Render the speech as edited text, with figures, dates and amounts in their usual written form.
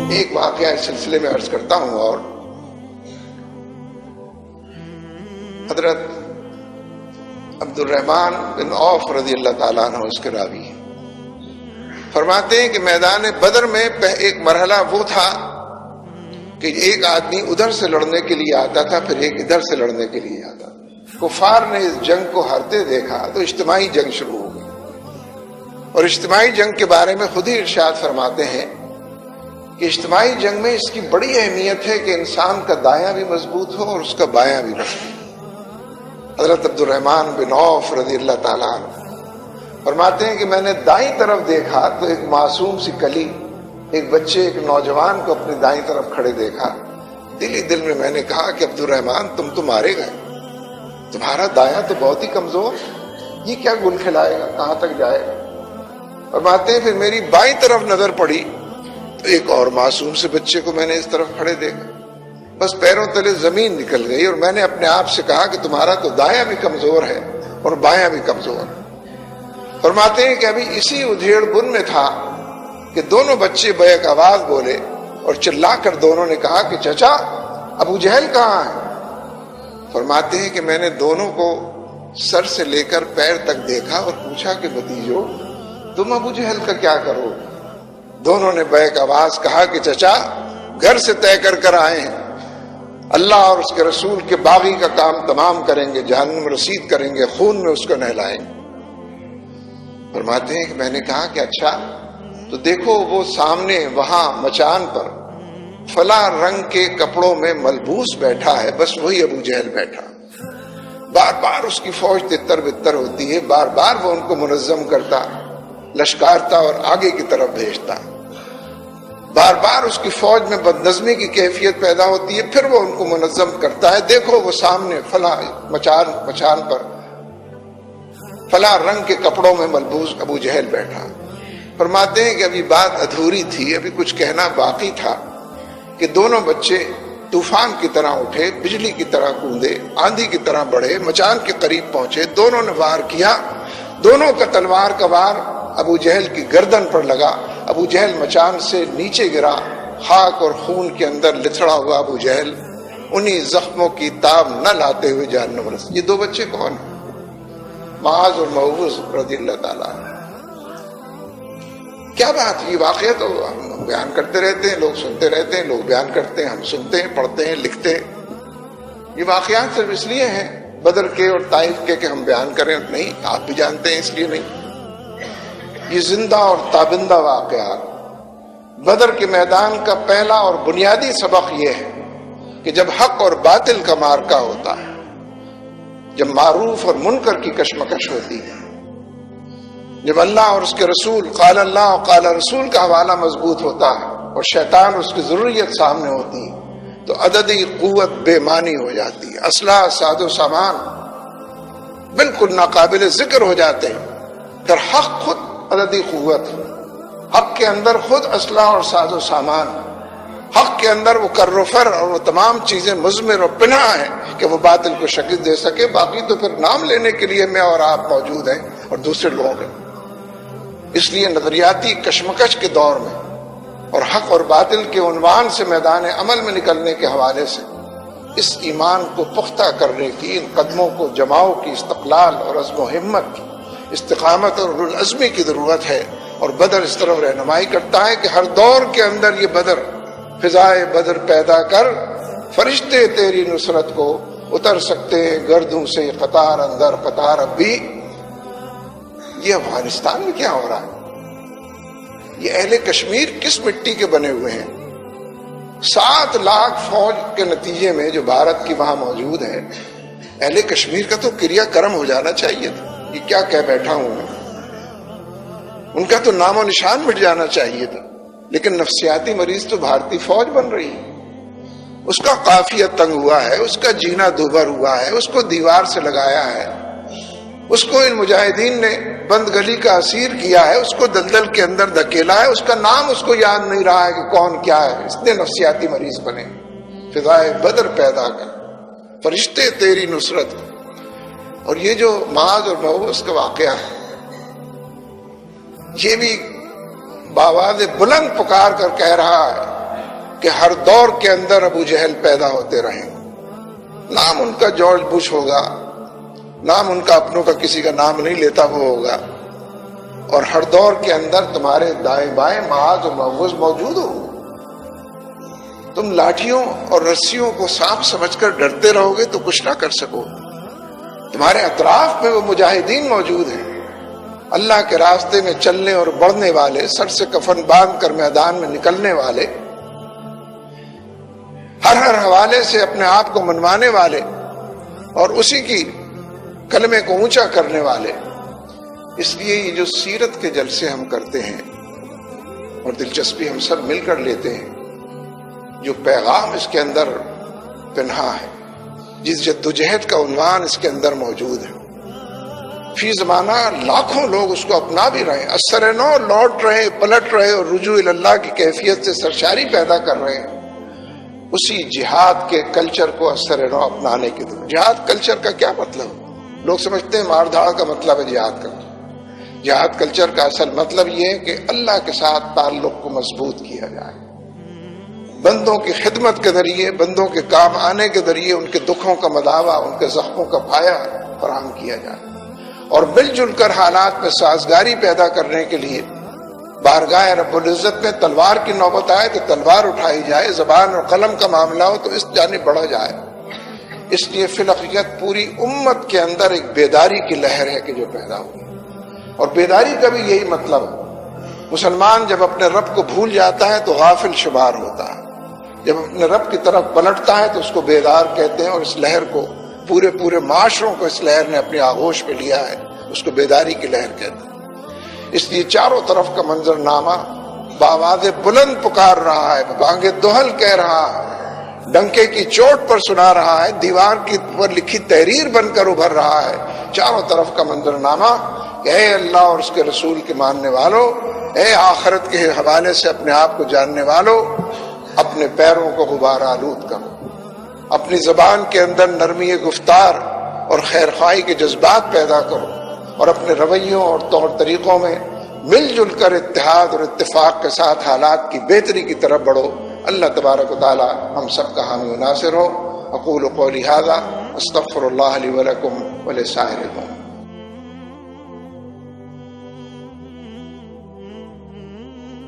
ایک واقعہ اس سلسلے میں عرض کرتا ہوں، اور حضرت عبد الرحمن بن عوف رضی اللہ تعالیٰ عنہ اس کے راوی ہیں، فرماتے ہیں کہ میدان بدر میں ایک مرحلہ وہ تھا کہ ایک آدمی ادھر سے لڑنے کے لیے آتا تھا، پھر ایک ادھر سے لڑنے کے لیے آتا تھا۔ کفار نے اس جنگ کو ہارتے دیکھا تو اجتماعی جنگ شروع ہو گئی، اور اجتماعی جنگ کے بارے میں خود ہی ارشاد فرماتے ہیں کہ اجتماعی جنگ میں اس کی بڑی اہمیت ہے کہ انسان کا دایاں بھی مضبوط ہو اور اس کا بایاں بھی مضبوط۔ حضرت عبد الرحمن بن عوف رضی اللہ تعالیٰ عنہ فرماتے ہیں کہ میں نے دائیں طرف دیکھا تو ایک معصوم سی کلی، ایک بچے، ایک نوجوان کو اپنی دائیں طرف کھڑے دیکھا۔ دل ہی دل میں میں نے کہا کہ عبد الرحمن تم تو مارے گئے، تمہارا دایاں تو بہت ہی کمزور، یہ کیا گل کھلائے گا، کہاں تک جائے گا؟ فرماتے ہیں پھر میری بائیں طرف نظر پڑی تو ایک اور معصوم سے بچے کو میں نے اس طرف کھڑے دیکھا، بس پیروں تلے زمین نکل گئی، اور میں نے اپنے آپ سے کہا کہ تمہارا تو دایاں بھی کمزور ہے اور بایاں بھی کمزور ہے۔ فرماتے ہیں کہ ابھی اسی ادھیڑ بن میں تھا کہ دونوں بچے بیک آواز بولے اور چلا کر دونوں نے کہا کہ چچا ابو جہل کہاں ہے؟ فرماتے ہیں کہ میں نے دونوں کو سر سے لے کر پیر تک دیکھا اور پوچھا کہ بھتیجو تم ابو جہل کا کیا کرو؟ دونوں نے بیک آواز کہا کہ چچا گھر سے طے کر کر آئے ہیں، اللہ اور اس کے رسول کے باغی کا کام تمام کریں گے، جہنم رسید کریں گے، خون میں اس کو نہلائیں گے۔ فرماتے ہیں کہ میں نے کہا کہ اچھا تو دیکھو وہ سامنے وہاں مچان پر فلاں رنگ کے کپڑوں میں ملبوس بیٹھا ہے، بس وہی ابو جہل بیٹھا، بار بار اس کی فوج تتر بتر ہوتی ہے، بار بار وہ ان کو منظم کرتا، لشکارتا اور آگے کی طرف بھیجتا، بار بار اس کی فوج میں بدنظمی کی کیفیت پیدا ہوتی ہے، پھر وہ ان کو منظم کرتا ہے۔ دیکھو وہ سامنے فلاں مچان پر فلاں رنگ کے کپڑوں میں ملبوس ابو جہل بیٹھا۔ فرماتے ہیں کہ ابھی بات ادھوری تھی، ابھی کچھ کہنا باقی تھا کہ دونوں بچے طوفان کی طرح اٹھے، بجلی کی طرح کوندے، آندھی کی طرح بڑھے، مچان کے قریب پہنچے، دونوں نے وار کیا، دونوں کا تلوار کا وار ابو جہل کی گردن پر لگا، ابو جہل مچان سے نیچے گرا، خاک اور خون کے اندر لتھڑا ہوا ابو جہل انہی زخموں کی تاب نہ لاتے ہوئے جہنم رسید۔ یہ دو بچے کون ہیں؟ معاذ اور موعوذ رضی اللہ تعالیٰ عنہ۔ کیا بات، یہ واقعہ تو ہم بیان کرتے رہتے ہیں، لوگ سنتے رہتے ہیں، لوگ بیان کرتے ہیں، ہم سنتے ہیں، پڑھتے ہیں، لکھتے ہیں۔ یہ واقعات صرف اس لیے ہیں بدر کے اور طائف کے کہ ہم بیان کریں؟ نہیں، آپ بھی جانتے ہیں، اس لیے نہیں۔ یہ زندہ اور تابندہ واقعات۔ بدر کے میدان کا پہلا اور بنیادی سبق یہ ہے کہ جب حق اور باطل کا معرکہ ہوتا ہے، جب معروف اور منکر کی کشمکش ہوتی ہے، جب اللہ اور اس کے رسول، قال اللہ اور قال رسول کا حوالہ مضبوط ہوتا ہے اور شیطان اس کی ضروریت سامنے ہوتی ہے، تو عددی قوت بے معنی ہو جاتی ہے، اسلحہ ساز و سامان بالکل ناقابل ذکر ہو جاتے ہیں۔ در حق خود عددی قوت، حق کے اندر خود اسلحہ اور ساز و سامان، حق کے اندر وہ کر و فر اور وہ تمام چیزیں مضمر اور پناہ ہیں کہ وہ باطل کو شکست دے سکے۔ باقی تو پھر نام لینے کے لیے میں اور آپ موجود ہیں اور دوسرے لوگ ہیں۔ اس لیے نظریاتی کشمکش کے دور میں اور حق اور باطل کے عنوان سے میدان عمل میں نکلنے کے حوالے سے اس ایمان کو پختہ کرنے کی، ان قدموں کو جماؤ کی، استقلال اور عزم و ہمت کی، استقامت اور العزمی کی ضرورت ہے، اور بدر اس طرف رہنمائی کرتا ہے کہ ہر دور کے اندر یہ بدر، فضائے بدر پیدا کر، فرشتے تیری نصرت کو اتر سکتے ہیں گردوں سے قطار اندر قطار اب بھی۔ یہ افغانستان میں کیا ہو رہا ہے؟ یہ اہل کشمیر کس مٹی کے بنے ہوئے ہیں؟ 7 لاکھ فوج کے نتیجے میں جو بھارت کی وہاں موجود ہے، اہل کشمیر کا تو کریا کرم ہو جانا چاہیے تھا۔ یہ کیا کہہ بیٹھا ہوں میں، ان کا تو نام و نشان مٹ جانا چاہیے تھا، لیکن نفسیاتی مریض تو بھارتی فوج بن رہی ہے۔ اس کا قافیہ تنگ ہوا ہے، اس کا جینا دوبھر ہوا ہے، اس کو دیوار سے لگایا ہے، اس کو ان مجاہدین نے بند گلی کا اسیر کیا ہے، اس کو دلدل کے اندر دھکیلا ہے، اس کا نام اس کو یاد نہیں رہا ہے کہ کون کیا ہے۔ اتنے نفسیاتی مریض بنے۔ فضائے بدر پیدا کر، فرشتے تیری نصرت۔ اور یہ جو معاذ اور موعوذ کا واقعہ ہے، یہ بھی بآواز بلند پکار کر کہہ رہا ہے کہ ہر دور کے اندر ابو جہل پیدا ہوتے رہیں، نام ان کا جارج بش ہوگا، نام ان کا اپنوں کا کسی کا نام نہیں لیتا وہ ہوگا، اور ہر دور کے اندر تمہارے دائیں بائیں معاذ و معوذ موجود ہو. تم لاٹھیوں اور رسیوں کو سانپ سمجھ کر ڈرتے رہو گے تو کچھ نہ کر سکو. تمہارے اطراف میں وہ مجاہدین موجود ہیں، اللہ کے راستے میں چلنے اور بڑھنے والے، سر سے کفن باندھ کر میدان میں نکلنے والے، ہر حوالے سے اپنے آپ کو منوانے والے اور اسی کی کلمے کو اونچا کرنے والے. اس لیے یہ جو سیرت کے جلسے ہم کرتے ہیں اور دلچسپی ہم سب مل کر لیتے ہیں، جو پیغام اس کے اندر پنہا ہے، جس جدوجہد کا عنوان اس کے اندر موجود ہے، فی زمانہ لاکھوں لوگ اس کو اپنا بھی رہے ہیں، اثر نو لوٹ رہے ہیں، پلٹ رہے اور رجوع اللہ کی کیفیت سے سرشاری پیدا کر رہے ہیں. اسی جہاد کے کلچر کو اثر نو اپنانے کے لیے. جہاد کلچر کا کیا مطلب؟ لوگ سمجھتے ہیں مار دھاڑ کا مطلب ہے جہاد کلچر. جہاد کلچر کا اصل مطلب یہ ہے کہ اللہ کے ساتھ تعلق کو مضبوط کیا جائے، بندوں کی خدمت کے ذریعے، بندوں کے کام آنے کے ذریعے ان کے دکھوں کا مداوع، ان کے زخموں کا پھایا فراہم کیا جائے، اور مل جل کر حالات میں سازگاری پیدا کرنے کے لیے بارگاہ رب العزت میں تلوار کی نوبت آئے تو تلوار اٹھائی جائے، زبان اور قلم کا معاملہ ہو تو اس جانب بڑھا جائے. اس لیے فی الحقیقت پوری امت کے اندر ایک بیداری کی لہر ہے کہ جو پیدا ہوئی، اور بیداری کا بھی یہی مطلب ہے. مسلمان جب اپنے رب کو بھول جاتا ہے تو غافل شمار ہوتا ہے، جب اپنے رب کی طرف پلٹتا ہے تو اس کو بیدار کہتے ہیں. اور اس لہر کو پورے معاشروں کو اس لہر نے اپنے آغوش پہ لیا ہے، اس کو بیداری کی لہر کہتے ہیں. اس لیے چاروں طرف کا منظر نامہ بآواز بلند پکار رہا ہے، بانگ دہل کہہ رہا ہے، ڈنکے کی چوٹ پر سنا رہا ہے، دیوار کی پر لکھی تحریر بن کر ابھر رہا ہے. چاروں طرف کا منظر نامہ کہ اے اللہ اور اس کے رسول کے ماننے والوں، اے آخرت کے حوالے سے اپنے آپ کو جاننے والوں، اپنے پیروں کو غبار آلود کرو، اپنی زبان کے اندر نرمی گفتار اور خیرخواہی کے جذبات پیدا کرو، اور اپنے رویوں اور طور طریقوں میں مل جل کر اتحاد اور اتفاق کے ساتھ حالات کی بہتری کی طرف بڑھو. اللہ تبارک و تعالی ہم سب کا حامی و ناصر ہو. اقول قولی ھذا استغفر اللہ لی ولکم ولسائر المؤمنین.